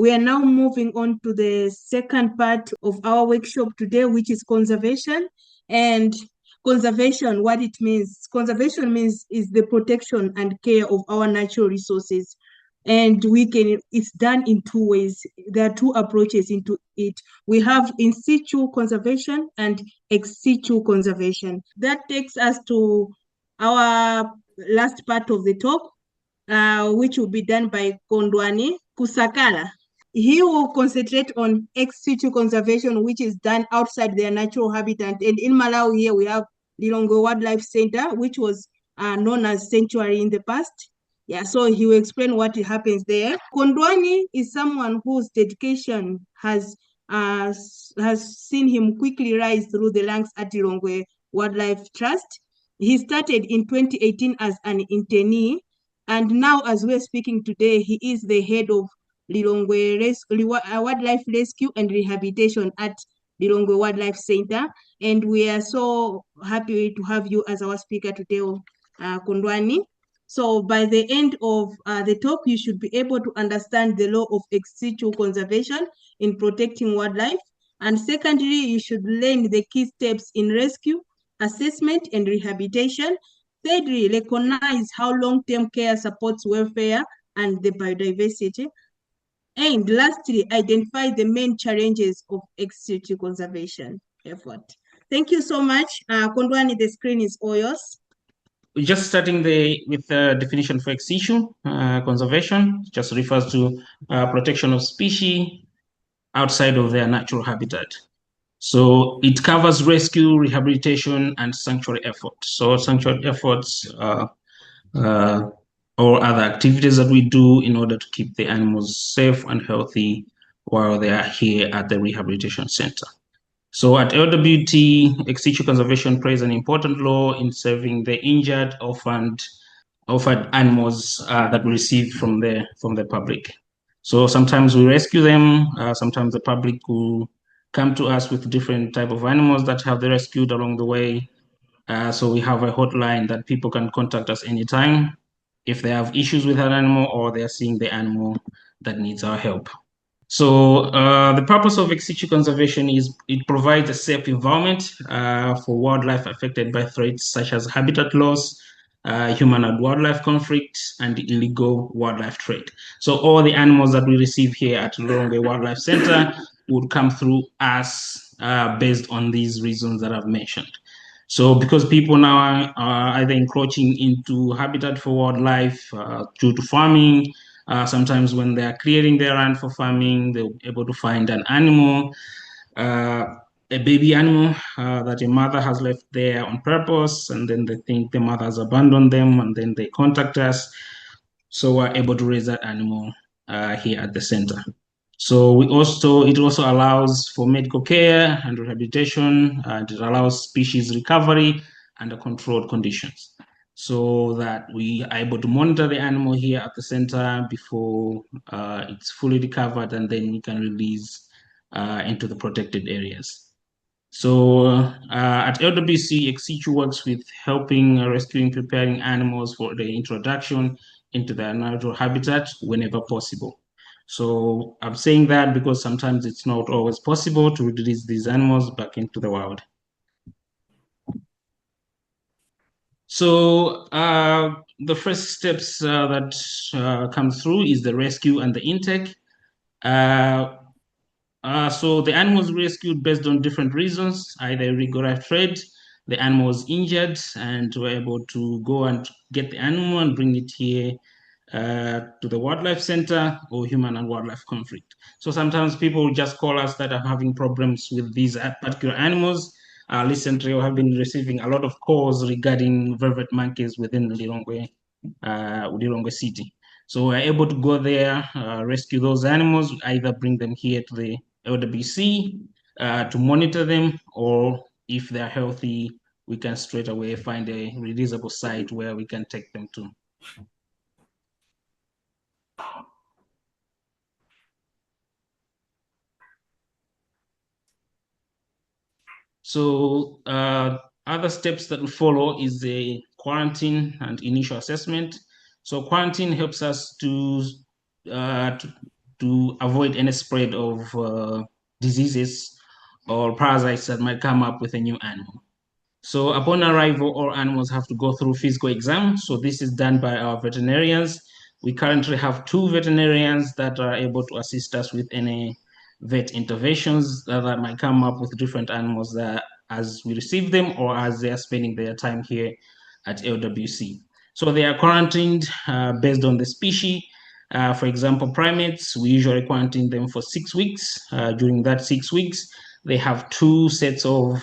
We are now moving on to the second part of our workshop today, which is conservation. And conservation, what it means. Conservation means is the protection and care of our natural resources. And it's done in two ways. There are two approaches into it. We have in situ conservation and ex situ conservation. That takes us to our last part of the talk, which will be done by Kondwani Kusakala. He will concentrate on ex situ conservation, which is done outside their natural habitat. And in Malawi here, we have Lilongwe Wildlife Centre, which was known as Sanctuary in the past. Yeah, so he will explain what happens there. Kondwani is someone whose dedication has seen him quickly rise through the ranks at Lilongwe Wildlife Trust. He started in 2018 as an internee, and now as we're speaking today, he is the head of Lilongwe Wildlife Rescue and Rehabilitation at Lilongwe Wildlife Centre. And we are so happy to have you as our speaker today, Kondwani. So by the end of the talk, you should be able to understand the law of ex situ conservation in protecting wildlife. And secondly, you should learn the key steps in rescue, assessment, and rehabilitation. Thirdly, recognize how long-term care supports welfare and the biodiversity. And lastly, identify the main challenges of ex situ conservation effort. Thank you so much. Kondwani, the screen is all yours. We're just starting with the definition for ex situ conservation. It just refers to protection of species outside of their natural habitat. So it covers rescue, rehabilitation, and sanctuary efforts. So sanctuary efforts or other activities that we do in order to keep the animals safe and healthy while they are here at the rehabilitation center. So at LWT, ex situ conservation plays an important role in serving the injured, orphaned animals that we receive from the public. So sometimes we rescue them, sometimes the public will come to us with different type of animals that have they rescued along the way. So we have a hotline that people can contact us anytime if they have issues with an animal or they are seeing the animal that needs our help. So the purpose of ex situ conservation is it provides a safe environment for wildlife affected by threats such as habitat loss, human and wildlife conflict, and illegal wildlife trade. So all the animals that we receive here at Lilongwe Wildlife Centre would come through us based on these reasons that I've mentioned. So because people now are either encroaching into habitat for wildlife due to farming, sometimes when they are clearing their land for farming, they're able to find an animal, a baby animal that a mother has left there on purpose, and then they think the mother has abandoned them, and then they contact us. So we're able to raise that animal here at the center. So it also allows for medical care and rehabilitation, and it allows species recovery under controlled conditions, so that we are able to monitor the animal here at the center before it's fully recovered, and then we can release into the protected areas. So at LWC, ex situ works with helping rescuing, preparing animals for the introduction into their natural habitat whenever possible. So I'm saying that because sometimes it's not always possible to release these animals back into the wild. So the first steps that come through is the rescue and the intake. So the animal was rescued based on different reasons, either illegal trade, the animal was injured, and we're able to go and get the animal and bring it here to the wildlife center, or human and wildlife conflict. So sometimes people just call us that are having problems with these particular animals. Recently, we have been receiving a lot of calls regarding vervet monkeys within Lilongwe city. So we're able to go there, rescue those animals, either bring them here to the LWC to monitor them, or if they're healthy, we can straight away find a releasable site where we can take them to. So other steps that we follow is the quarantine and initial assessment. So quarantine helps us to to avoid any spread of diseases or parasites that might come up with a new animal. So upon arrival, all animals have to go through physical exam. So this is done by our veterinarians. We currently have 2 veterinarians that are able to assist us with any vet interventions that might come up with different animals that as we receive them or as they are spending their time here at LWC. So they are quarantined based on the species. For example, primates, we usually quarantine them for 6 weeks. During that 6 weeks, they have 2 sets of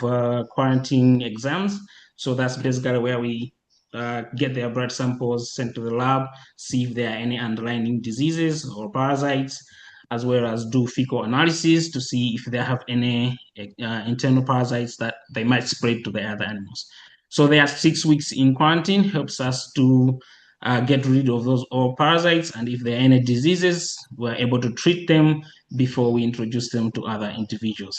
quarantine exams. So that's basically where we get their blood samples sent to the lab, see if there are any underlying diseases or parasites, as well as do fecal analysis to see if they have any internal parasites that they might spread to the other animals. So they are 6 weeks in quarantine, helps us to get rid of those all parasites, and if there are any diseases, we're able to treat them before we introduce them to other individuals.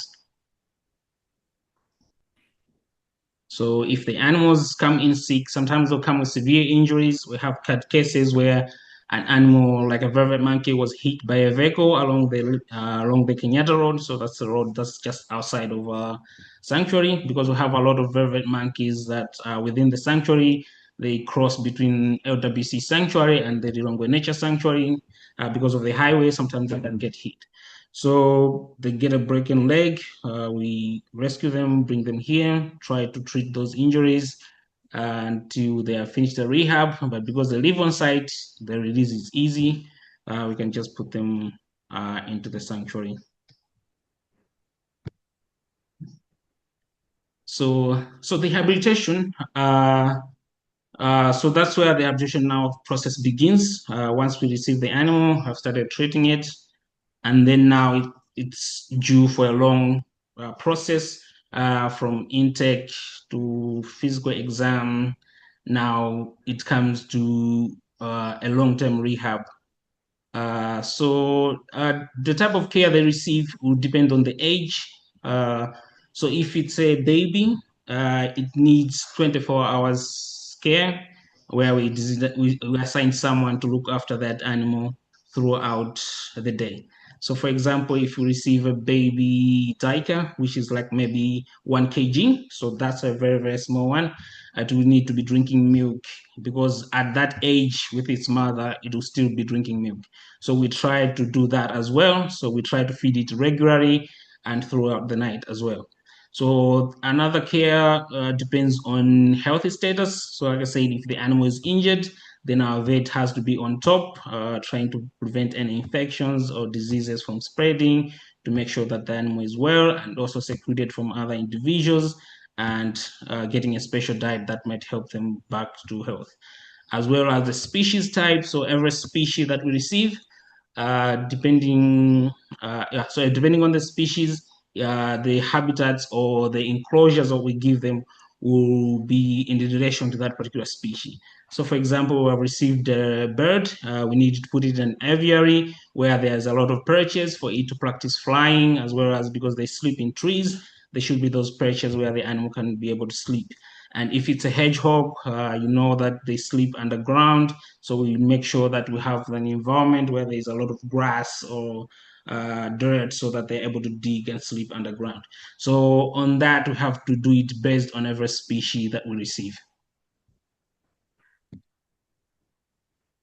So if the animals come in sick, sometimes they'll come with severe injuries. We have cases where an animal, like a vervet monkey, was hit by a vehicle along the Kenyatta Road. So that's the road that's just outside of our sanctuary, because we have a lot of vervet monkeys that are within the sanctuary. They cross between LWC Sanctuary and the Lilongwe Nature Sanctuary. Because of the highway, sometimes they can get hit. So they get a broken leg, we rescue them, bring them here, try to treat those injuries until they are finished the rehab. But because they live on site, the release is easy. We can just put them into the sanctuary. So the rehabilitation, so that's where the rehabilitation now process begins. Once we receive the animal, have started treating it, and then now it's due for a long process from intake to physical exam. Now it comes to a long-term rehab. So the type of care they receive will depend on the age. So if it's a baby, it needs 24 hours care, where we assign someone to look after that animal throughout the day. So for example, if you receive a baby tiger, which is like maybe 1 kg, so that's a very, very small one, it will need to be drinking milk, because at that age with its mother, it will still be drinking milk. So we try to do that as well. So we try to feed it regularly and throughout the night as well. So another care depends on health status. So like I said, if the animal is injured, then our vet has to be on top, trying to prevent any infections or diseases from spreading, to make sure that the animal is well and also secluded from other individuals, and getting a special diet that might help them back to health, as well as the species type. So every species that we receive, depending on the species, the habitats or the enclosures that we give them will be in relation to that particular species. So for example, we have received a bird, we need to put it in an aviary where there's a lot of perches for it to practice flying, as well as because they sleep in trees, there should be those perches where the animal can be able to sleep. And if it's a hedgehog, you know that they sleep underground. So we make sure that we have an environment where there's a lot of grass or dirt, so that they're able to dig and sleep underground. So on that, we have to do it based on every species that we receive.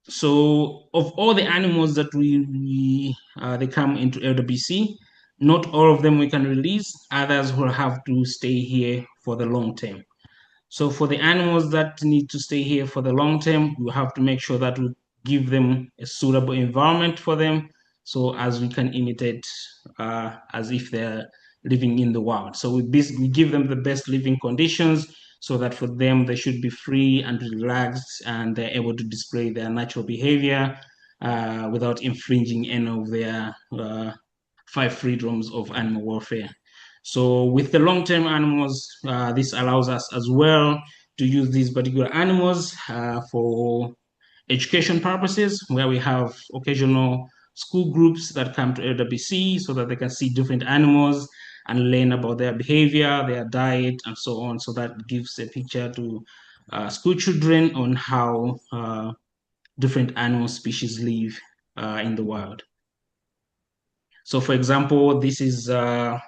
So of all the animals that they come into LWC, not all of them we can release. Others will have to stay here for the long term. So for the animals that need to stay here for the long term, we have to make sure that we give them a suitable environment for them, so as we can imitate as if they're living in the wild. So we give them the best living conditions, so that for them they should be free and relaxed, and they're able to display their natural behavior without infringing any of their 5 freedoms of animal welfare. So with the long-term animals, this allows us as well to use these particular animals for education purposes, where we have occasional school groups that come to LWC so that they can see different animals and learn about their behavior, their diet, and so on. So that gives a picture to school children on how different animal species live in the wild. So for example, this is, so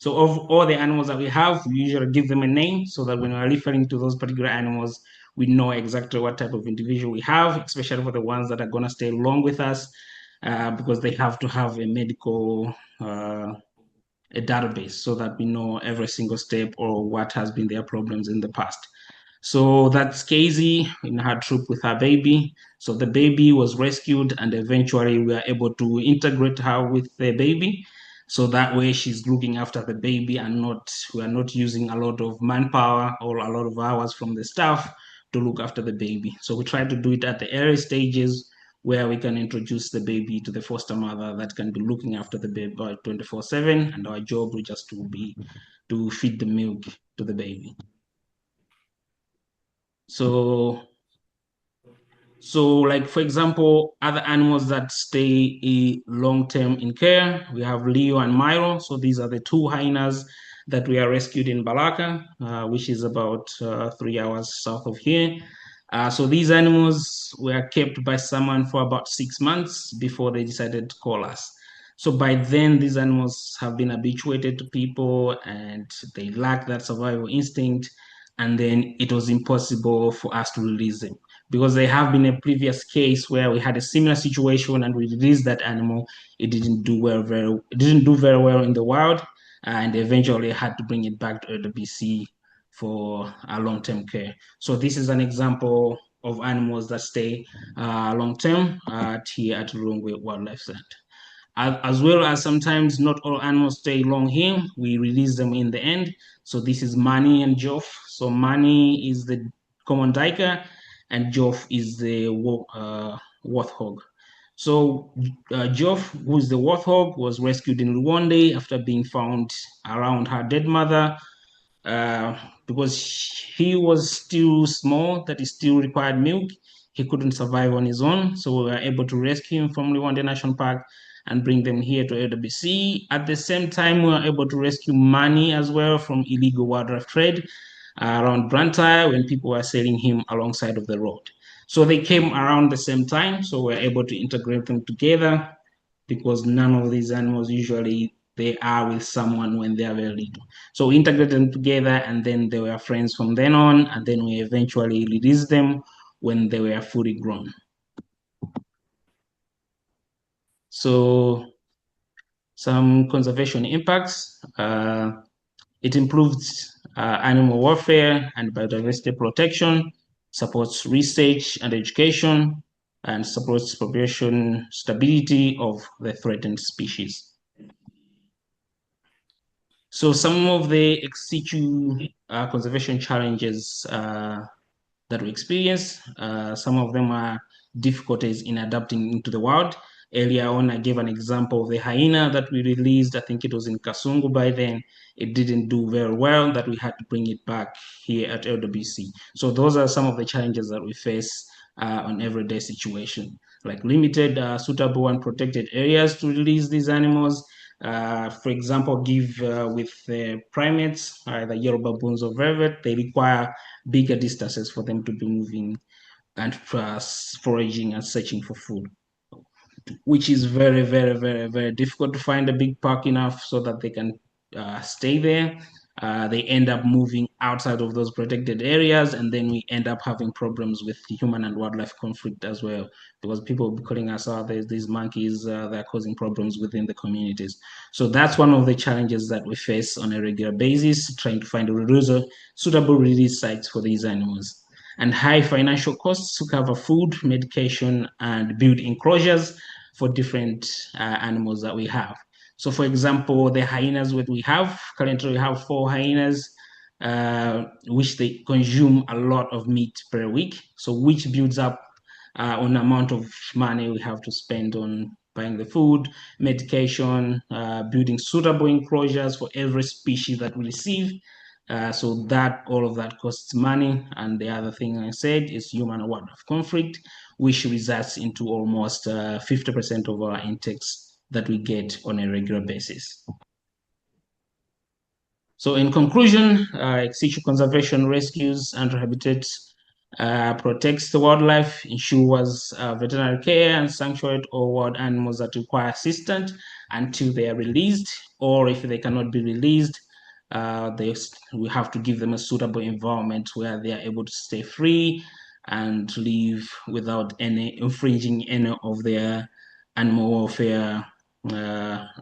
of all the animals that we have, we usually give them a name so that when we're referring to those particular animals, we know exactly what type of individual we have, especially for the ones that are gonna stay long with us, because they have to have a medical, a database so that we know every single step or what has been their problems in the past. So that's Casey in her trip with her baby. So the baby was rescued and eventually we are able to integrate her with the baby. So that way she's looking after the baby and we are not using a lot of manpower or a lot of hours from the staff to look after the baby. So we try to do it at the early stages where we can introduce the baby to the foster mother that can be looking after the baby 24/7, and our job will just to be to feed the milk to the baby. So like for example, other animals that stay long-term in care, we have Leo and Milo. So these are the two hyenas that we are rescued in Balaka, which is about 3 hours south of here. So these animals were kept by someone for about 6 months before they decided to call us. So by then, these animals have been habituated to people and they lack that survival instinct. And then it was impossible for us to release them because there have been a previous case where we had a similar situation and we released that animal. It didn't do very well in the wild, and eventually had to bring it back to the BC for a long-term care. So this is an example of animals that stay long-term here at Lilongwe Wildlife Centre. As well as sometimes not all animals stay long here, we release them in the end. So this is Mani and Joff. So Mani is the common duiker and Joff is the warthog. So Joff, who is the warthog, was rescued in Rwanda after being found around her dead mother because he was still small, that he still required milk. He couldn't survive on his own. So we were able to rescue him from Rwanda National Park and bring them here to LWC. At the same time, we were able to rescue Mani as well from illegal wildlife trade around Blantyre when people were selling him alongside of the road. So they came around the same time, so we're able to integrate them together because none of these animals usually they are with someone when they are very little. So we integrate them together and then they were friends from then on, and then we eventually released them when they were fully grown. So some conservation impacts. It improves animal welfare and biodiversity protection, supports research and education, and supports population stability of the threatened species. So some of the ex situ conservation challenges that we experience, some of them are difficulties in adapting into the wild. Earlier on, I gave an example of the hyena that we released. I think it was in Kasungu by then. It didn't do very well, that we had to bring it back here at LWC. So those are some of the challenges that we face on everyday situation, like limited suitable and protected areas to release these animals. For example, with primates, the yellow baboons of velvet, they require bigger distances for them to be moving and foraging and searching for food, which is very, very, very, very difficult to find a big park enough so that they can stay there. They end up moving outside of those protected areas, and then we end up having problems with human and wildlife conflict as well, because people will be calling us out, there's these monkeys, they're causing problems within the communities. So that's one of the challenges that we face on a regular basis, trying to find suitable release sites for these animals. And high financial costs to cover food, medication, and build enclosures for different animals that we have. So for example, the hyenas that we have, currently we have 4 hyenas, which they consume a lot of meat per week. So which builds up on amount of money we have to spend on buying the food, medication, building suitable enclosures for every species that we receive. So that all of that costs money. And the other thing I said is human and wildlife conflict, which results into almost 50% of our intakes that we get on a regular basis. So in conclusion, ex situ conservation rescues and rehabilitates protects the wildlife, ensures veterinary care and sanctuary to all wild animals that require assistance until they are released, or if they cannot be released, we have to give them a suitable environment where they are able to stay free and live without any infringing any of their animal welfare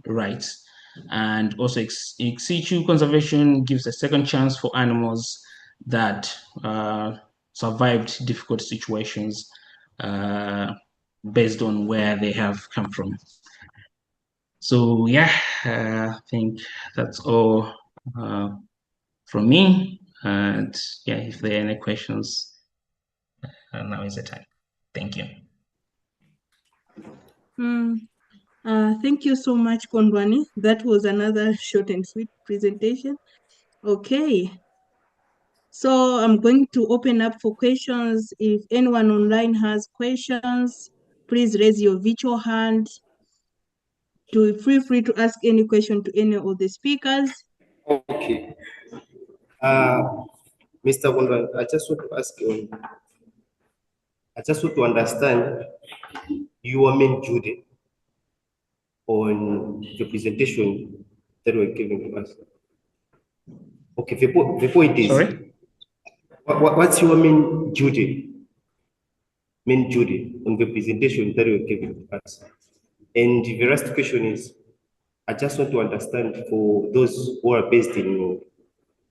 rights. And also ex situ conservation gives a second chance for animals that survived difficult situations based on where they have come from. So yeah, I think that's all from me. And yeah, if there are any questions, now is the time. Thank you. Thank you so much, Kondwani. That was another short and sweet presentation. Okay. So I'm going to open up for questions. If anyone online has questions, please raise your virtual hand. Feel free to ask any question to any of the speakers. Okay. Mr. Kondwani, I just want to ask you, I just want to understand your main duty on the presentation that we're giving to us. Okay, the point is, sorry? What's your main duty on the presentation that you're giving to us? And the last question is, I just want to understand for those who are based in,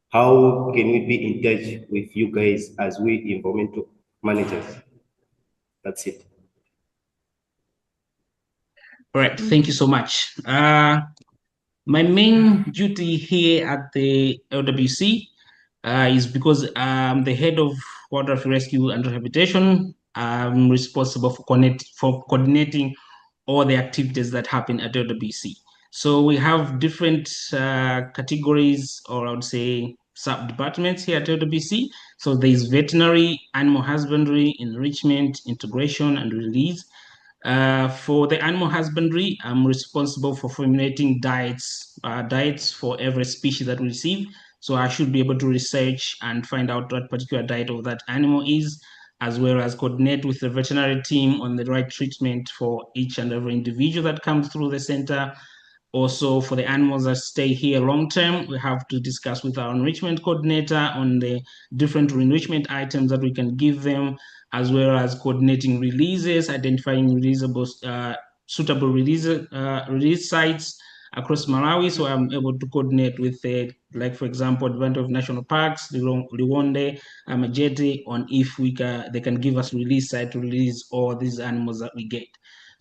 how can we be in touch with you guys as we environmental managers? That's it. All right, thank you so much. My main duty here at the LWC is because I'm the head of wildlife rescue and rehabilitation. I'm responsible for coordinating all the activities that happen at LWC. So we have different categories, or I would say sub-departments here at LWC. So there's veterinary, animal husbandry, enrichment, integration, and release. For the animal husbandry, I'm responsible for formulating diets for every species that we receive. So I should be able to research and find out what particular diet of that animal is, as well as coordinate with the veterinary team on the right treatment for each and every individual that comes through the center. Also, for the animals that stay here long term, we have to discuss with our enrichment coordinator on the different enrichment items that we can give them, as well as coordinating releases, identifying suitable release sites across Malawi. So I'm able to coordinate with, like for example, Advantage of National Parks, Lilongwe, Amajete, on if they can give us release site to release all these animals that we get.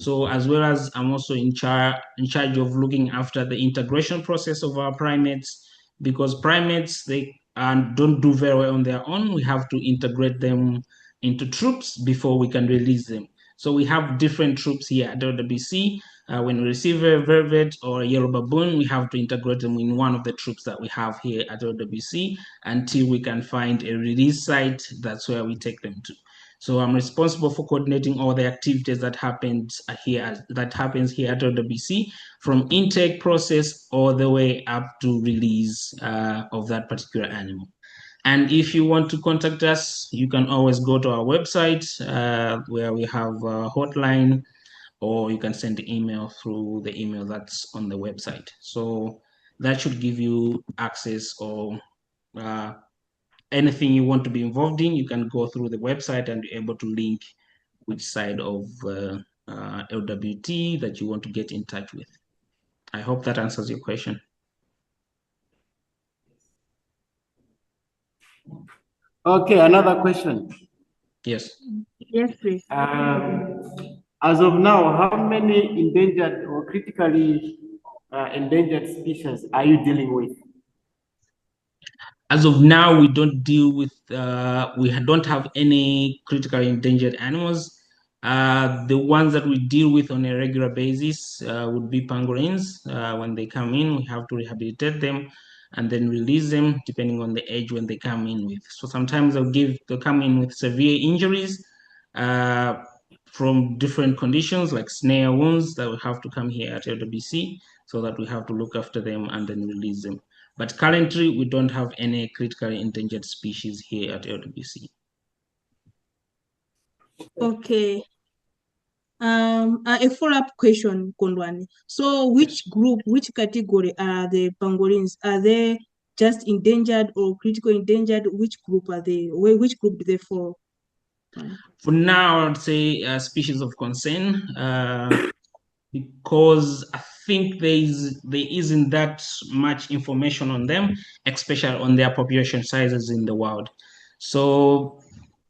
So as well as I'm also in charge of looking after the integration process of our primates, because primates, they don't do very well on their own. We have to integrate them into troops before we can release them. So we have different troops here at LWC. When we receive a vervet or a yellow baboon, we have to integrate them in one of the troops that we have here at LWC until we can find a release site. That's where we take them to. So I'm responsible for coordinating all the activities that happens here at LWC, from intake process all the way up to release of that particular animal. And if you want to contact us, you can always go to our website where we have a hotline, or you can send the email through the email that's on the website. So that should give you access, or anything you want to be involved in, you can go through the website and be able to link which side of LWT that you want to get in touch with. I hope that answers your question. Okay, another question. Yes. Yes, please. As of now, how many endangered or critically endangered species are you dealing with? As of now, we don't deal with, we don't have any critically endangered animals. The ones that we deal with on a regular basis would be pangolins. When they come in, we have to rehabilitate them and then release them depending on the age when they come in with. So sometimes they'll come in with severe injuries from different conditions like snare wounds that will have to come here at LWC, so that we have to look after them and then release them. But currently, we don't have any critically endangered species here at LWC. Okay. A follow-up question, Kondwani. So, which group, which category are the pangolins? Are they just endangered or critical endangered? Which group are they? Which group do they fall? For now, I'd say species of concern, because I think there isn't that much information on them, especially on their population sizes in the world. So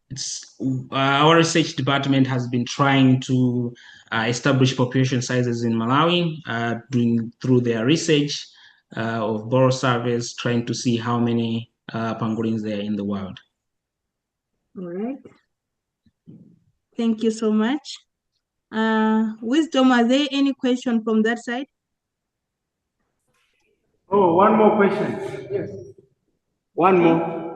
it's our research department has been trying to establish population sizes in Malawi, doing through their research of borrow surveys, trying to see how many pangolins there are in the world. All right. Thank you so much. Wisdom, are there any question from that side? Oh, one more question. Yes. One more.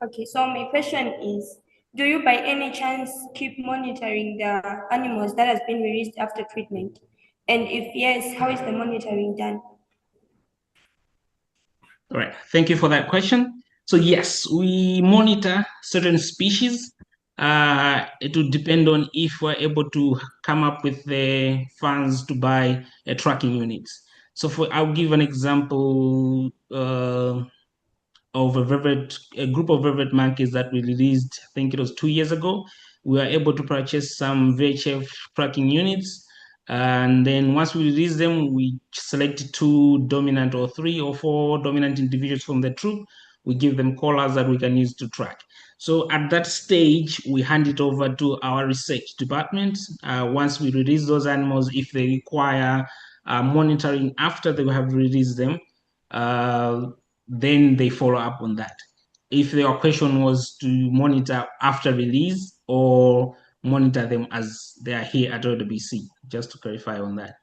Okay, so my question is, do you by any chance keep monitoring the animals that has been released after treatment? And if yes, how is the monitoring done? All right, thank you for that question. So yes, we monitor certain species. It will depend on if we're able to come up with the funds to buy a tracking units. So I'll give an example of a group of vervet monkeys that we released, I think it was 2 years ago. We were able to purchase some VHF tracking units. And then once we release them, we select 2 dominant or 3 or 4 dominant individuals from the troop. We give them collars that we can use to track. So at that stage, we hand it over to our research department. Once we release those animals, if they require monitoring after they have released them, then they follow up on that. If your question was to monitor after release or monitor them as they are here at OWC, just to clarify on that.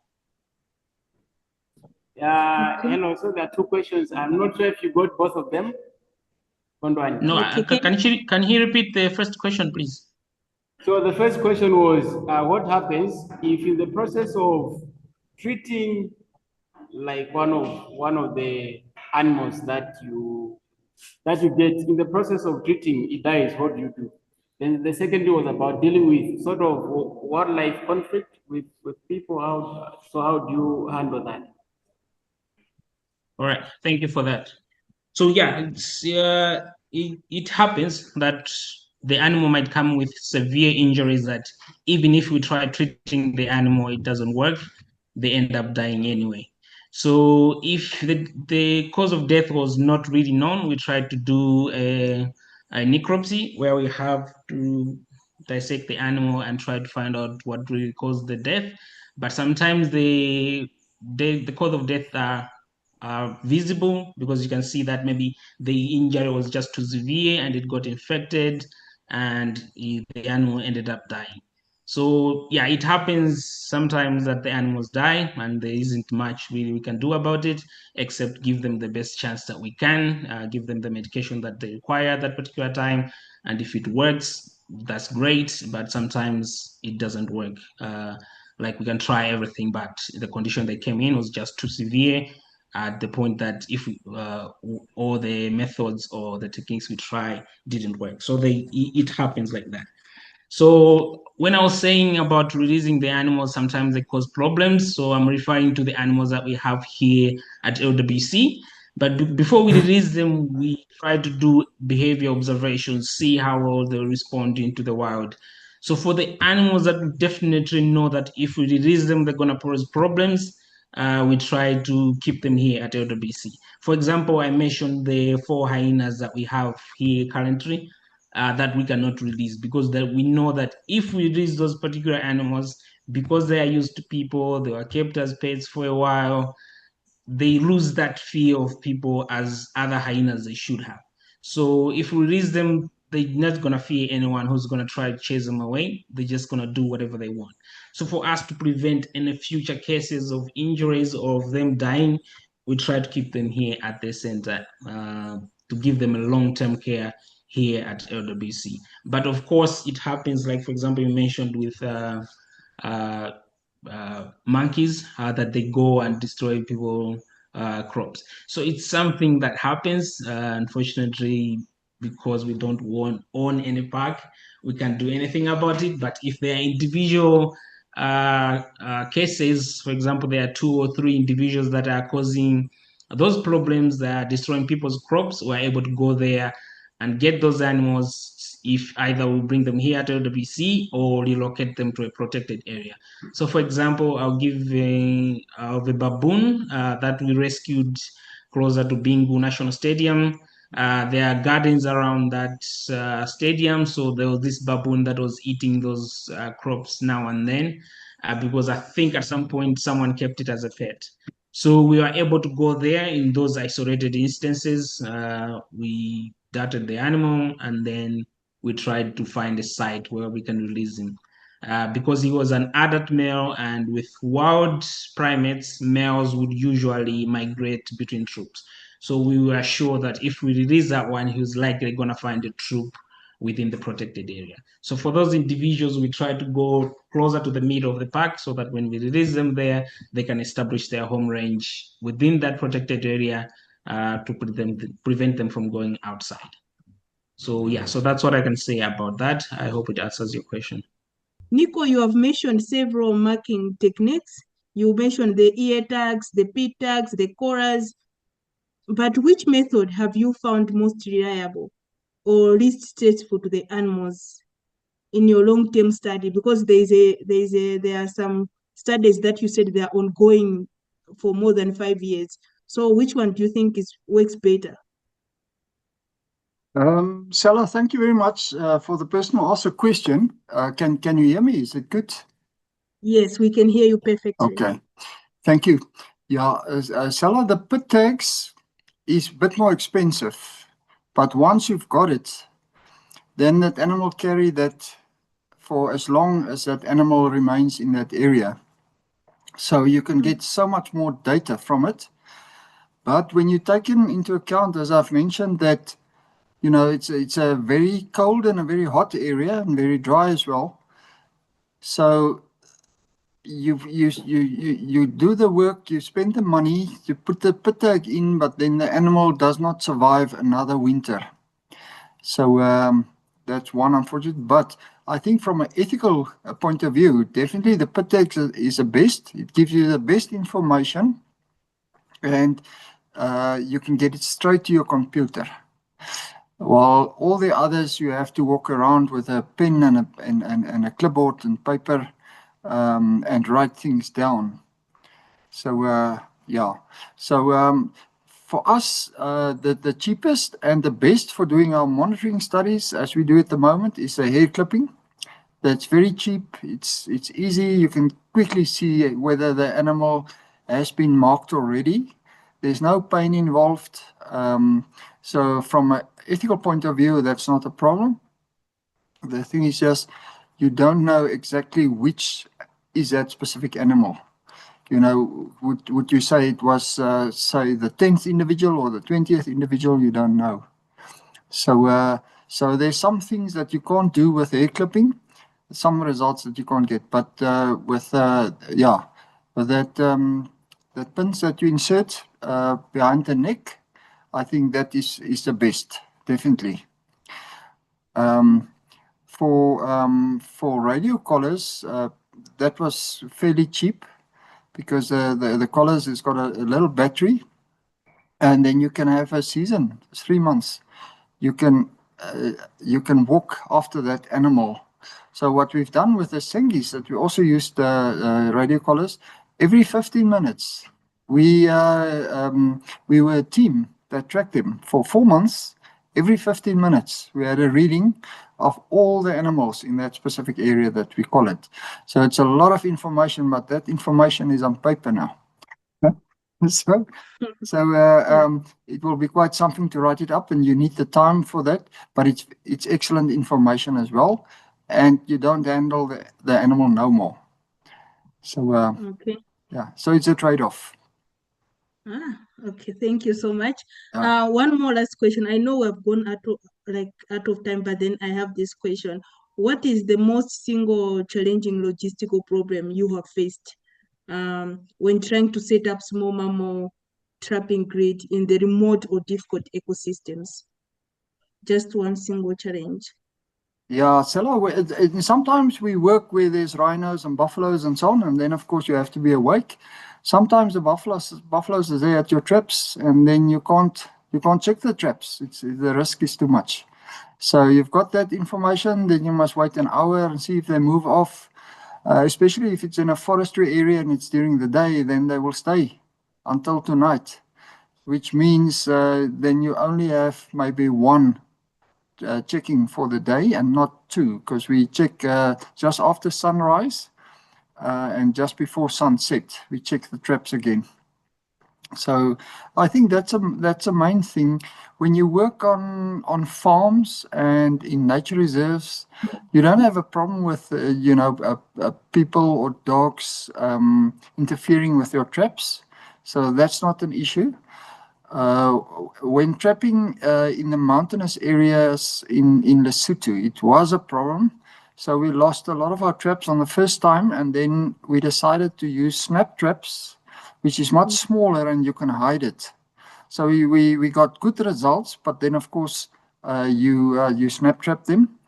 Hello, so there are 2 questions. I'm not sure if you got both of them. Kondwani. No, Okay. can he repeat the first question, please? So the first question was, what happens if in the process of treating like one of the animals that you get, in the process of treating it dies, what do you do? Then the second was about dealing with sort of wildlife conflict with people. How do you handle that? All right, thank you for that. So yeah, it happens that the animal might come with severe injuries that even if we try treating the animal, it doesn't work. They end up dying anyway. So if the cause of death was not really known, we try to do a necropsy where we have to dissect the animal and try to find out what really caused the death. But sometimes the cause of death are visible because you can see that maybe the injury was just too severe and it got infected and the animal ended up dying. So yeah, it happens sometimes that the animals die and there isn't much really we can do about it except give them the best chance that we can, give them the medication that they require at that particular time. And if it works, that's great, but sometimes it doesn't work. Like we can try everything, but the condition they came in was just too severe at the point that if all the methods or the techniques we try didn't work. So it happens like that. So when I was saying about releasing the animals, sometimes they cause problems. So I'm referring to the animals that we have here at LWC. But before we release them, we try to do behavior observations, see how well they respond into the wild. So for the animals that we definitely know that if we release them, they're going to pose problems, we try to keep them here at LWC. For example, I mentioned the 4 hyenas that we have here currently that we cannot release because we know that if we release those particular animals, because they are used to people, they were kept as pets for a while, they lose that fear of people as other hyenas they should have. So if we release them, they're not gonna fear anyone who's gonna try to chase them away. They're just gonna do whatever they want. So for us to prevent any future cases of injuries or of them dying, we try to keep them here at the center to give them a long-term care here at LWC. But of course, it happens like, for example, you mentioned with uh, monkeys that they go and destroy people crops. So it's something that happens. Unfortunately, because we don't own any park, we can't do anything about it. But if there are individual cases, for example, there are 2 or 3 individuals that are causing those problems that are destroying people's crops, we're able to go there and get those animals. If either we bring them here to LWC or relocate them to a protected area. So, for example, I'll give the baboon that we rescued closer to Bingu National Stadium. There are gardens around that stadium, so there was this baboon that was eating those crops now and then, because I think at some point someone kept it as a pet. So we were able to go there in those isolated instances. We darted the animal and then we tried to find a site where we can release him. Because he was an adult male, and with wild primates, males would usually migrate between troops. So we were sure that if we release that one, he was likely going to find a troop within the protected area. So for those individuals, we try to go closer to the middle of the park so that when we release them there, they can establish their home range within that protected area to prevent them from going outside. So yeah, so that's what I can say about that. I hope it answers your question. Nico, you have mentioned several marking techniques. You mentioned the ear tags, the P tags, the collars. But which method have you found most reliable or least stressful to the animals in your long-term study? Because there are some studies that you said they are ongoing for more than 5 years. So which one do you think works better? Sella, thank you very much for the person who asked a question. Can you hear me? Is it good? Yes, we can hear you perfectly. Okay, thank you. Yeah, Sella, the pit tags is a bit more expensive, but once you've got it, then that animal carry that for as long as that animal remains in that area. So you can get so much more data from it. But when you take into account, as I've mentioned, that it's a very cold and a very hot area and very dry as well. So you do the work, you spend the money, you put the pit tag in, but then the animal does not survive another winter. So that's one unfortunate. But I think from an ethical point of view, definitely the pit tag is the best. It gives you the best information, and you can get it straight to your computer. While all the others, you have to walk around with a pen and a clipboard and paper and write things down. So, yeah. So for us, the cheapest and the best for doing our monitoring studies, as we do at the moment, is a hair clipping. That's very cheap. It's easy. You can quickly see whether the animal has been marked already. There's no pain involved. So from an ethical point of view, that's not a problem. The thing is just you don't know exactly which is that specific animal. Would you say it was, say, the 10th individual or the 20th individual? You don't know. So there's some things that you can't do with hair clipping, some results that you can't get. But with that pins that you insert behind the neck, I think that is the best, definitely. For radio collars, that was fairly cheap because the collars has got a little battery, and then you can have a season, 3 months. You can walk after that animal. So what we've done with the Sengis, that we also used radio collars, every 15 minutes, we were a team that tracked them for 4 months. Every 15 minutes, we had a reading of all the animals in that specific area that we call it. So it's a lot of information, but that information is on paper now. So it will be quite something to write it up, and you need the time for that. But it's excellent information as well, and you don't handle the animal no more. So Okay. yeah, so it's a trade-off. Okay, thank you so much. One more last question. I know we've gone out of time, but then I have this question. What is the most single challenging logistical problem you have faced when trying to set up small mammal trapping grid in the remote or difficult ecosystems. Just one single challenge. Yeah, Stella, sometimes we work where there's rhinos and buffaloes and so on, and then of course you have to be awake. Sometimes the buffaloes are there at your traps, and then you can't check the traps. The risk is too much. So you've got that information, then you must wait an hour and see if they move off. Especially if it's in a forestry area and it's during the day, then they will stay until tonight, which means then you only have maybe one checking for the day and not two, because we check just after sunrise and just before sunset. We check the traps again. So I think that's a main thing. When you work on farms and in nature reserves, you don't have a problem with people or dogs interfering with your traps. So that's not an issue. When trapping in the mountainous areas in Lesotho, it was a problem. So we lost a lot of our traps on the first time, and then we decided to use snap traps, which is much smaller and you can hide it. So we got good results, but then of course you snap trap them.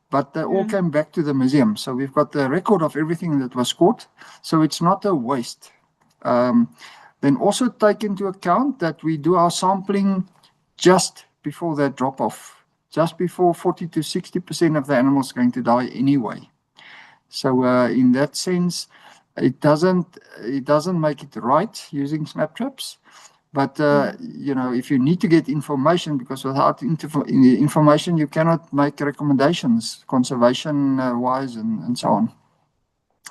But they all came back to the museum. So we've got the record of everything that was caught. So it's not a waste. Then also take into account that we do our sampling just before that drop off, just before 40 to 60% of the animals are going to die anyway. So in that sense, it doesn't make it right using snap traps. But if you need to get information, because without information you cannot make recommendations conservation wise and so on.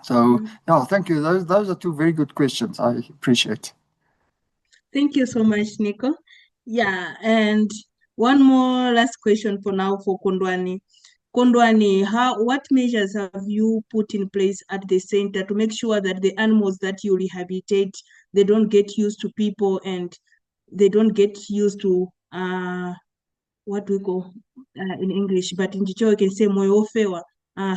So yeah, thank you. Those are two very good questions. I appreciate. Thank you so much, Nico. Yeah, and one more last question for now for Kondwani. Kondwani, what measures have you put in place at the center to make sure that the animals that you rehabilitate, they don't get used to people and they don't get used to what we call in English, but in Chicho we can say moyo fewa,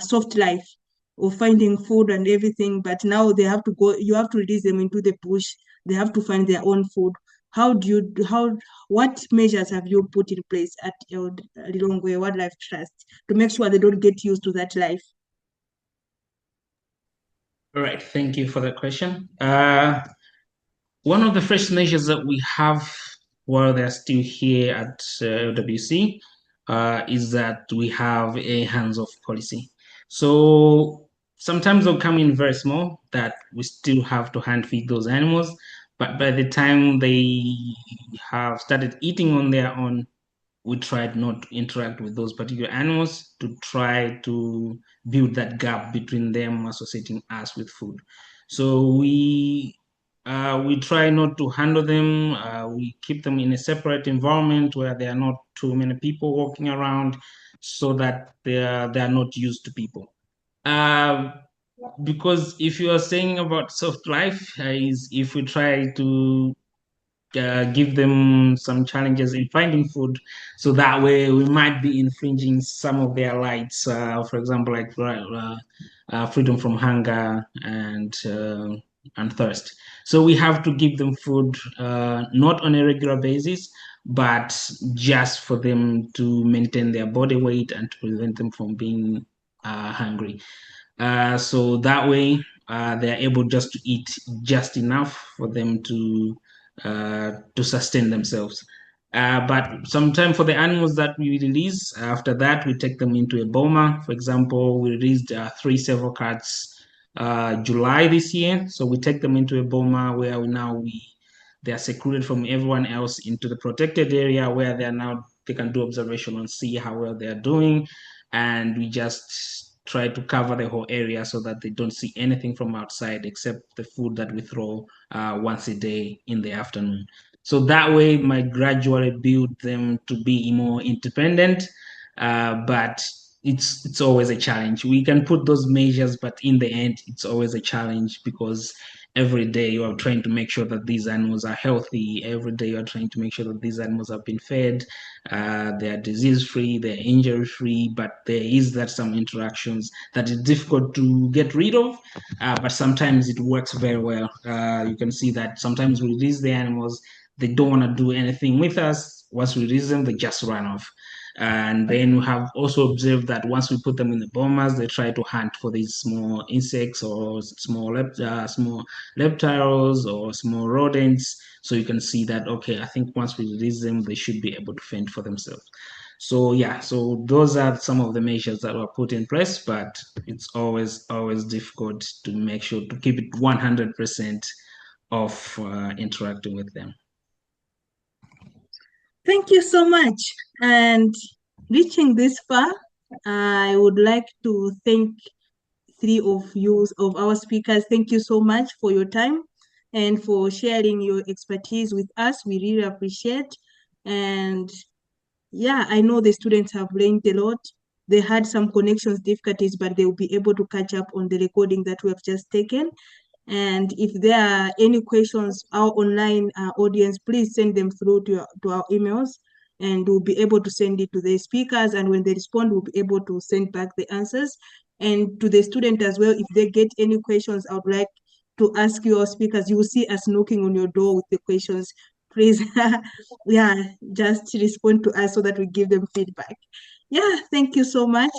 soft life of finding food and everything, but now they have to go, you have to release them into the bush, they have to find their own food. What measures have you put in place at Lilongwe Wildlife Trust to make sure they don't get used to that life? All right, thank you for that question. One of the first measures that we have while they're still here at LWC is that we have a hands-off policy. So sometimes they'll come in very small that we still have to hand feed those animals, but by the time they have started eating on their own, we tried not to interact with those particular animals to try to build that gap between them associating us with food. So we try not to handle them. We keep them in a separate environment where there are not too many people walking around, so that they are not used to people. Because if you are saying about soft life, is if we try to give them some challenges in finding food, so that way we might be infringing some of their rights, for example, like freedom from hunger and thirst. So we have to give them food not on a regular basis, but just for them to maintain their body weight and to prevent them from being hungry. So that way they're able just to eat just enough for them to sustain themselves. But sometimes for the animals that we release, after that we take them into a boma. For example, we released 3 several cats July this year. So we take them into a boma where they are secluded from everyone else into the protected area where they can do observation and see how well they are doing. And we just try to cover the whole area so that they don't see anything from outside except the food that we throw once a day in the afternoon. So that way might gradually build them to be more independent, but it's always a challenge. We can put those measures, but in the end, it's always a challenge because every day you are trying to make sure that these animals are healthy. Every day you are trying to make sure that these animals have been fed, they are disease-free, they're injury-free, but there is some interactions that is difficult to get rid of, but sometimes it works very well. You can see that sometimes we release the animals, they don't want to do anything with us. Once we release them, they just run off. And then we have also observed that once we put them in the bombers, they try to hunt for these small insects or small reptiles or small rodents. So you can see that, okay, I think once we release them, they should be able to fend for themselves. So yeah, so those are some of the measures that were put in place, but it's always difficult to make sure to keep it 100% of interacting with them. Thank you so much. And reaching this far, I would like to thank three of you, of our speakers. Thank you so much for your time and for sharing your expertise with us. We really appreciate. And yeah, I know the students have learned a lot. They had some connections difficulties, but they will be able to catch up on the recording that we have just taken. And if there are any questions, our online audience, please send them through to our emails, and we'll be able to send it to the speakers. And when they respond, we'll be able to send back the answers. And to the student as well, if they get any questions, I would like to ask your speakers, you will see us knocking on your door with the questions. Please, yeah, just respond to us so that we give them feedback. Yeah, thank you so much.